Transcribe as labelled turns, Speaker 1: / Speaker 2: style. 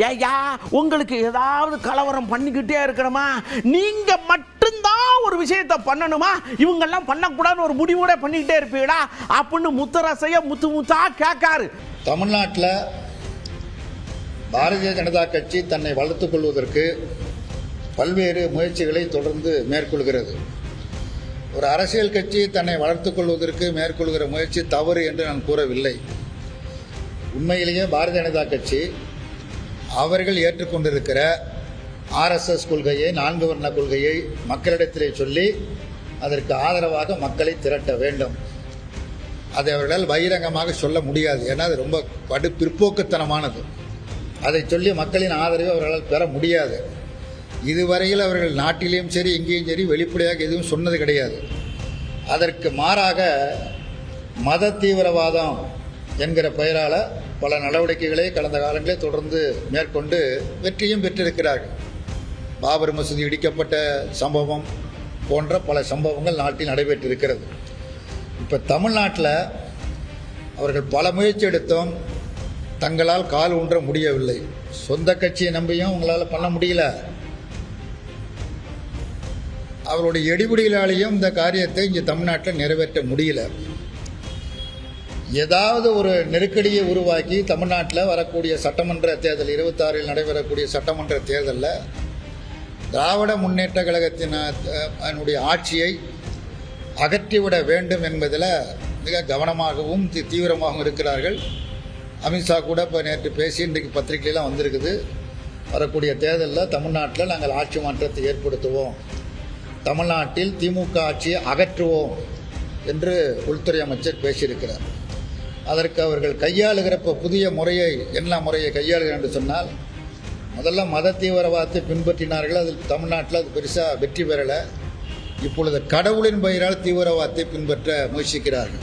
Speaker 1: ஏயா உங்களுக்கு ஏதாவது கலவரம் பண்ணிக்கிட்டே இருக்கணுமா? நீங்க மட்டும்தான் ஒரு விஷயத்தை பண்ணணுமா? இவங்கெல்லாம் பண்ணக்கூடாதுன்னு ஒரு முடிவோட பண்ணிக்கிட்டே இருப்பீங்களா அப்படின்னு முத்தரசைய முத்தா கேட்காரு.
Speaker 2: தமிழ்நாட்டில் பாரதிய ஜனதா கட்சி தன்னை வளர்த்துக் கொள்வதற்கு பல்வேறு முயற்சிகளை தொடர்ந்து மேற்கொள்கிறது. ஒரு அரசியல் கட்சி தன்னை வளர்த்துக் கொள்வதற்கு மேற்கொள்கிற முயற்சி தவறு என்று நான் கூறவில்லை. உண்மையிலேயே பாரதிய ஜனதா கட்சி அவர்கள் ஏற்றுக்கொண்டிருக்கிற ஆர்எஸ்எஸ் கொள்கையை, 4 வர்ண கொள்கையை மக்களிடத்திலே சொல்லி அதற்கு ஆதரவாக மக்களை திரட்ட வேண்டும். அதை அவர்களால் பகிரங்கமாக சொல்ல முடியாது. ஏன்னா அது ரொம்ப பிற்போக்குத்தனமானது. அதை சொல்லி மக்களின் ஆதரவை அவர்களால் பெற முடியாது. இதுவரையில் அவர்கள் நாட்டிலேயும் சரி இங்கேயும் சரி வெளிப்படையாக எதுவும் சொன்னது கிடையாது. அதற்கு மாறாக மத தீவிரவாதம் என்கிற பெயரால் பல நடவடிக்கைகளை கடந்த காலங்களில் தொடர்ந்து மேற்கொண்டு வெற்றியும் பெற்றிருக்கிறார்கள். பாபர் மசூதி இடிக்கப்பட்ட சம்பவம் போன்ற பல சம்பவங்கள் நாட்டில் நடைபெற்றிருக்கிறது. இப்போ தமிழ்நாட்டில் அவர்கள் பல முயற்சி எடுத்தும் தங்களால் கால் ஊன்ற முடியவில்லை. சொந்த கட்சியை நம்பியும் அவங்களால் பண்ண முடியல. அவருடைய எடுபிடிகளாலேயும் இந்த காரியத்தை இங்கே தமிழ்நாட்டில் நிறைவேற்ற முடியல. ஏதாவது ஒரு நெருக்கடியை உருவாக்கி தமிழ்நாட்டில் வரக்கூடிய சட்டமன்ற தேர்தல், 26இல் நடைபெறக்கூடிய சட்டமன்ற தேர்தலில் திராவிட முன்னேற்ற கழகத்தினுடைய ஆட்சியை அகற்றிவிட வேண்டும் என்பதில் மிக கவனமாகவும் தீவிரமாகவும் இருக்கிறார்கள். அமித்ஷா கூட இப்போ நேற்று பேசி இன்றைக்கு பத்திரிகையெல்லாம் வந்திருக்குது. வரக்கூடிய தேர்தலில் தமிழ்நாட்டில் நாங்கள் ஆட்சி மாற்றத்தை ஏற்படுத்துவோம், தமிழ்நாட்டில் திமுக ஆட்சியை அகற்றுவோம் என்று உள்துறை அமைச்சர் பேசியிருக்கிறார். அதற்கு அவர்கள் கையாளுகிற புதிய முறையை, என்ன முறையை கையாளுகிறார் என்று சொன்னால், முதல்ல மத தீவிரவாதத்தை பின்பற்றினார்கள். அதில் தமிழ்நாட்டில் அது பெருசாக வெற்றி பெறலை. இப்பொழுது கடவுளின் பெயரால் தீவிரவாதத்தை பின்பற்ற முயற்சிக்கிறார்கள்.